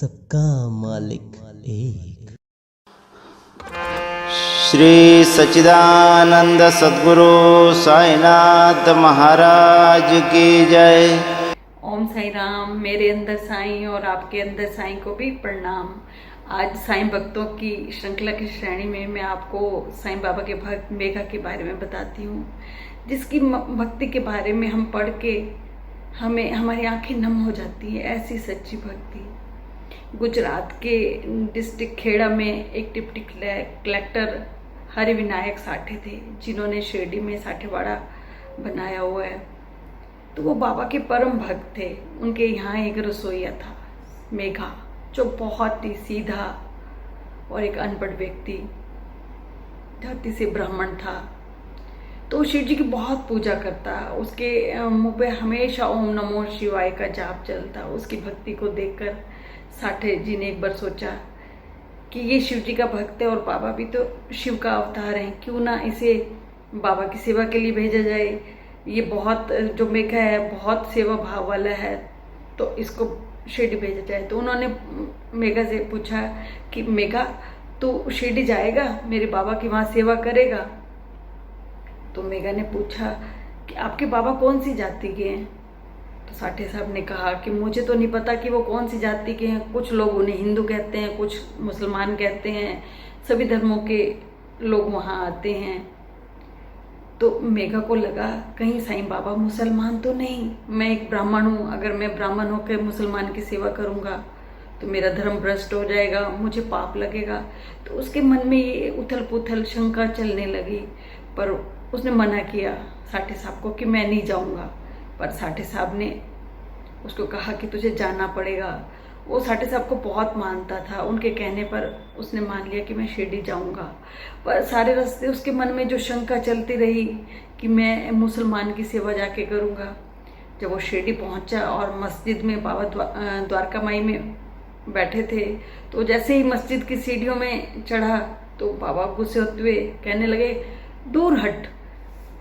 सबका मालिक एक। श्री सच्चिदानंद सद्गुरु साईनाथ महाराज की जय। ओम साई राम। मेरे अंदर साईं और आपके अंदर साईं को भी प्रणाम। आज साईं भक्तों की श्रृंखला की श्रेणी में मैं आपको साईं बाबा के भक्त मेघा के बारे में बताती हूँ, जिसकी भक्ति के बारे में हम पढ़ के हमें हमारी आंखें नम हो जाती है। ऐसी सच्ची भक्ति। गुजरात के डिस्ट्रिक्ट खेड़ा में एक डिप्टी कलेक्टर हरिविनायक साठे थे, जिन्होंने शिरडी में साठेवाड़ा बनाया हुआ है। तो वो बाबा के परम भक्त थे। उनके यहाँ एक रसोइया था मेघा, जो बहुत ही सीधा और एक अनपढ़ व्यक्ति, धरती से ब्राह्मण था। तो शिव जी की बहुत पूजा करता। उसके मुंह पे हमेशा ओम नमो शिवाय का जाप चलता। उसकी भक्ति को देखकर साठे जी ने एक बार सोचा कि ये शिव जी का भक्त है और बाबा भी तो शिव का अवतार है, क्यों ना इसे बाबा की सेवा के लिए भेजा जाए। ये बहुत जो मेघा है बहुत सेवा भाव वाला है, तो इसको शिरडी भेजा जाए। तो उन्होंने मेघा से पूछा कि मेघा, तू शिरडी जाएगा, मेरे बाबा की वहाँ सेवा करेगा? तो मेघा ने पूछा कि आपके बाबा कौन सी जाति के हैं? तो साठे साहब ने कहा कि मुझे तो नहीं पता कि वो कौन सी जाति के हैं। कुछ लोग उन्हें हिंदू कहते हैं, कुछ मुसलमान कहते हैं, सभी धर्मों के लोग वहाँ आते हैं। तो मेघा को लगा कहीं साईं बाबा मुसलमान तो नहीं, मैं एक ब्राह्मण हूँ, अगर मैं ब्राह्मण होकर मुसलमान की सेवा करूँगा तो मेरा धर्म भ्रष्ट हो जाएगा, मुझे पाप लगेगा। तो उसके मन में ये उथल पुथल शंका चलने लगी, पर उसने मना किया साठे साहब को कि मैं नहीं जाऊँगा। पर साठे साहब ने उसको कहा कि तुझे जाना पड़ेगा। वो साठे साहब को बहुत मानता था, उनके कहने पर उसने मान लिया कि मैं शिरडी जाऊंगा। पर सारे रास्ते उसके मन में जो शंका चलती रही कि मैं मुसलमान की सेवा जाके करूंगा। जब वो शिरडी पहुंचा और मस्जिद में बाबा द्वारका माई में बैठे थे, तो जैसे ही मस्जिद की सीढ़ियों में चढ़ा तो बाबा गुस्से होते हुए कहने लगे, दूर हट,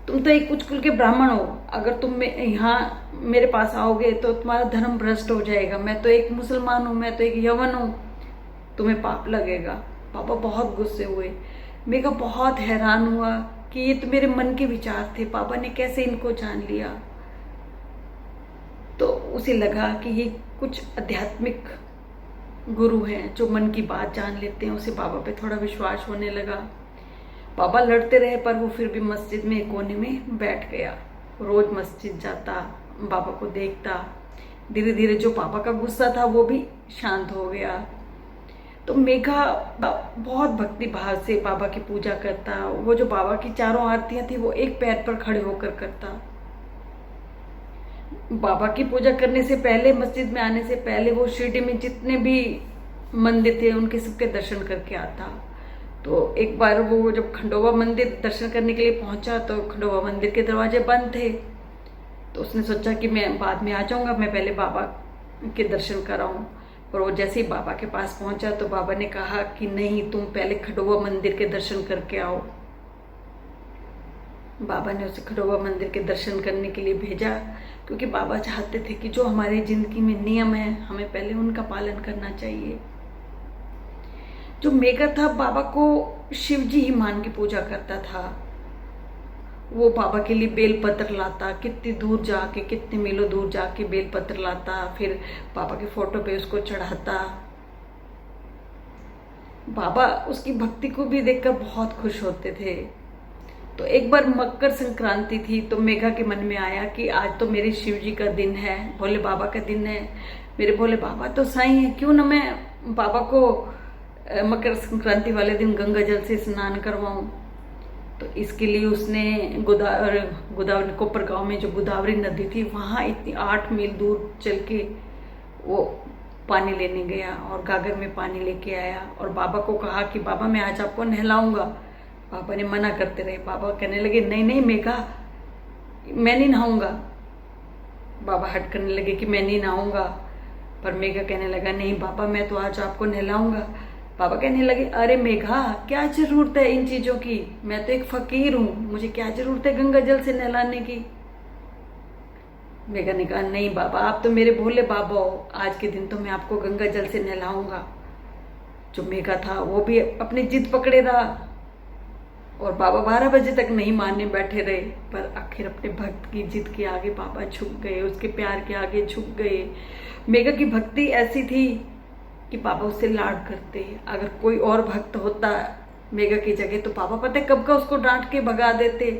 तुम तो एक कुछ कुल के ब्राह्मण हो, अगर तुम यहाँ मेरे पास आओगे तो तुम्हारा धर्म भ्रष्ट हो जाएगा। मैं तो एक मुसलमान हूँ, मैं तो एक यवन हूँ, तुम्हें पाप लगेगा। पापा बहुत गुस्से हुए। मेघा बहुत हैरान हुआ कि ये तो मेरे मन के विचार थे, पापा ने कैसे इनको जान लिया। तो उसे लगा कि ये कुछ आध्यात्मिक गुरु हैं जो मन की बात जान लेते हैं। उसे बाबा पे थोड़ा विश्वास होने लगा। बाबा लड़ते रहे पर वो फिर भी मस्जिद में एक कोने में बैठ गया। रोज मस्जिद जाता, बाबा को देखता। धीरे धीरे जो बाबा का गुस्सा था वो भी शांत हो गया। तो मेघा बहुत भक्ति भाव से बाबा की पूजा करता। वो जो बाबा की चारों आरतियां थी वो एक पैर पर खड़े होकर करता। बाबा की पूजा करने से पहले, मस्जिद में आने से पहले, वो शिरडी में जितने भी मंदिर थे उनके सबके दर्शन करके आता। तो एक बार वो जब खंडोबा मंदिर दर्शन करने के लिए पहुंचा तो खंडोबा मंदिर के दरवाजे बंद थे। तो उसने सोचा कि मैं बाद में आ जाऊंगा, मैं पहले बाबा के दर्शन कराऊं। पर वो जैसे ही बाबा के पास पहुंचा तो बाबा ने कहा कि नहीं, तुम पहले खंडोबा मंदिर के दर्शन करके आओ। बाबा ने उसे खंडोबा मंदिर के दर्शन करने के लिए भेजा, क्योंकि बाबा चाहते थे कि जो हमारी जिंदगी में नियम है हमें पहले उनका पालन करना चाहिए। जो मेघा था बाबा को शिव जी ही मान के पूजा करता था। वो बाबा के लिए बेलपत्र लाता, कितनी दूर जाके, कितने मीलों दूर जाके बेलपत्र लाता, फिर बाबा के फोटो पे उसको चढ़ाता। बाबा उसकी भक्ति को भी देखकर बहुत खुश होते थे। तो एक बार मकर संक्रांति थी तो मेघा के मन में आया कि आज तो मेरे शिव जी का दिन है, भोले बाबा का दिन है, मेरे भोले बाबा तो साईं है, क्यों ना मैं बाबा को मकर संक्रांति वाले दिन गंगा जल से स्नान करवाऊं। तो इसके लिए उसने गोदावरी कोपर गांव में जो गोदावरी नदी थी वहां इतनी 8 मील दूर चल के वो पानी लेने गया और गागर में पानी लेके आया और बाबा को कहा कि बाबा मैं आज आपको नहलाऊंगा। बाबा ने मना करते रहे। बाबा कहने लगे, नहीं नहीं मेघा, मैं नहीं नहाऊंगा। बाबा हट करने लगे कि मैं नहीं नहाऊंगा। पर मेघा कहने लगा, नहीं बाबा मैं तो आज आपको नहलाऊंगा। बाबा कहने लगे, अरे मेघा क्या जरूरत है इन चीजों की, मैं तो एक फकीर हूं, मुझे क्या जरूरत है गंगा जल से नहलाने की। मेघा ने कहा, नहीं बाबा, आप तो मेरे भोले बाबा हो, आज के दिन तो मैं आपको गंगा जल से नहलाऊंगा। जो मेघा था वो भी अपनी जिद पकड़े रहा और बाबा 12 बजे तक नहीं मानने बैठे रहे, पर आखिर अपने भक्त की जिद के आगे बाबा झुक गए, उसके प्यार के आगे झुक गए। मेघा की भक्ति ऐसी थी कि बाबा उससे लाड करते। अगर कोई और भक्त होता मेघा की जगह तो बाबा पता है कब का उसको डांट के भगा देते,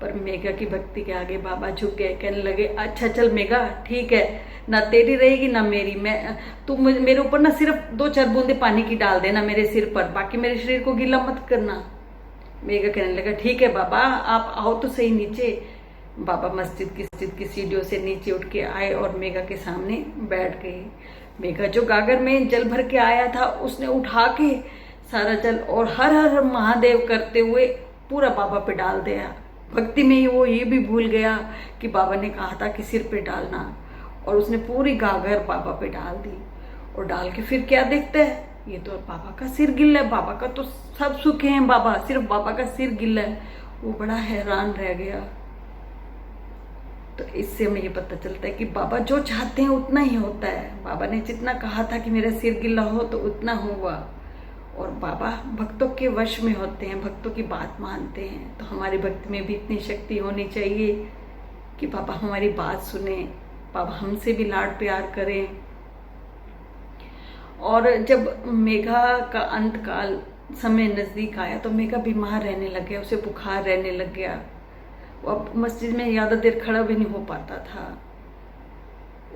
पर मेघा की भक्ति के आगे बाबा झुक गए। कहने लगे, अच्छा चल मेघा, ठीक है, ना तेरी रहेगी ना मेरी, मैं तू मेरे ऊपर ना सिर्फ 2-4 बूंदे पानी की डाल देना मेरे सिर पर, बाकी मेरे शरीर को गीला मत करना। मेघा कहने लगा, ठीक है बाबा, आप आओ तो सही नीचे। बाबा मस्जिद की सीढ़ियों से नीचे उठ के आए और मेघा के सामने बैठ गए। मेघा जो गागर में जल भर के आया था उसने उठा के सारा जल और हर हर महादेव करते हुए पूरा बाबा पे डाल दिया। भक्ति में ही वो ये भी भूल गया कि बाबा ने कहा था कि सिर पे डालना, और उसने पूरी गागर बाबा पे डाल दी। और डाल के फिर क्या देखते हैं, ये तो बाबा का सिर गिल्ला है, बाबा का तो सब सूखे हैं बाबा, सिर्फ बाबा का सिर गिल्ला है। वो बड़ा हैरान रह गया। तो इससे हमें ये पता चलता है कि बाबा जो चाहते हैं उतना ही होता है। बाबा ने जितना कहा था कि मेरा सिर गिल्ला हो तो उतना हुआ। और बाबा भक्तों के वश में होते हैं, भक्तों की बात मानते हैं। तो हमारी भक्ति में भी इतनी शक्ति होनी चाहिए कि बाबा हमारी बात सुने, बाबा हमसे भी लाड प्यार करें। और जब मेघा का अंतकाल समय नज़दीक आया तो मेघा बीमार रहने लग गया, उसे बुखार रहने लग गया। वो अब मस्जिद में ज़्यादा देर खड़ा भी नहीं हो पाता था।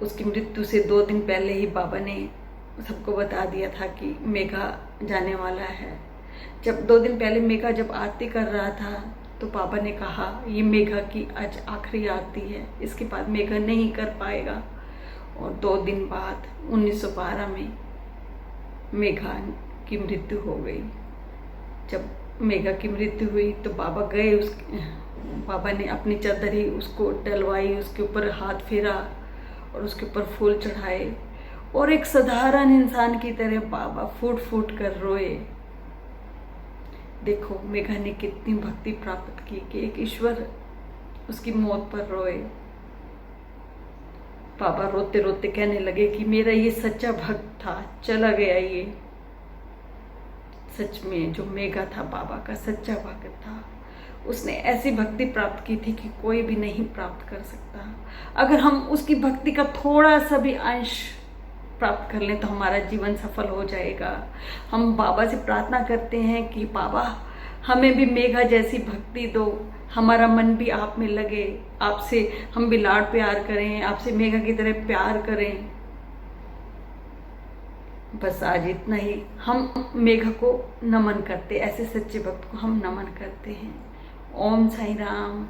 उसकी मृत्यु से 2 दिन पहले ही बाबा ने सबको बता दिया था कि मेघा जाने वाला है। जब 2 दिन पहले मेघा जब आरती कर रहा था तो बाबा ने कहा, ये मेघा की आज आखिरी आरती है, इसके बाद मेघा नहीं कर पाएगा। और 2 दिन बाद 1912 में मेघा की मृत्यु हो गई। जब मेघा की मृत्यु हुई तो बाबा गए, बाबा ने अपनी चादर ही उसको डलवाई, उसके ऊपर हाथ फेरा और उसके ऊपर फूल चढ़ाए, और एक साधारण इंसान की तरह बाबा फूट फूट कर रोए। देखो मेघा ने कितनी भक्ति प्राप्त की कि एक ईश्वर उसकी मौत पर रोए। बाबा रोते रोते कहने लगे कि मेरा ये सच्चा भक्त था, चला गया। ये सच में जो मेघा था बाबा का सच्चा भक्त था। उसने ऐसी भक्ति प्राप्त की थी कि कोई भी नहीं प्राप्त कर सकता। अगर हम उसकी भक्ति का थोड़ा सा भी अंश प्राप्त कर लें तो हमारा जीवन सफल हो जाएगा। हम बाबा से प्रार्थना करते हैं कि बाबा हमें भी मेघा जैसी भक्ति दो, हमारा मन भी आप में लगे, आपसे हम भी लाड प्यार करें, आपसे मेघा की तरह प्यार करें। बस आज इतना ही। हम मेघा को नमन करते, ऐसे सच्चे भक्त को हम नमन करते हैं। ओम साईं राम।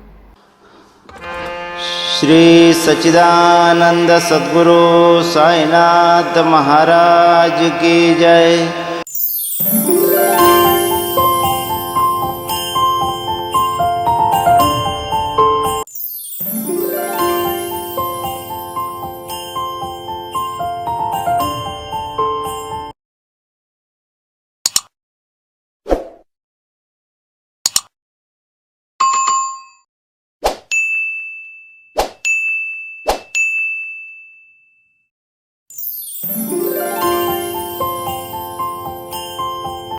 श्री सच्चिदानंद सद्गुरु साईनाथ महाराज की जय।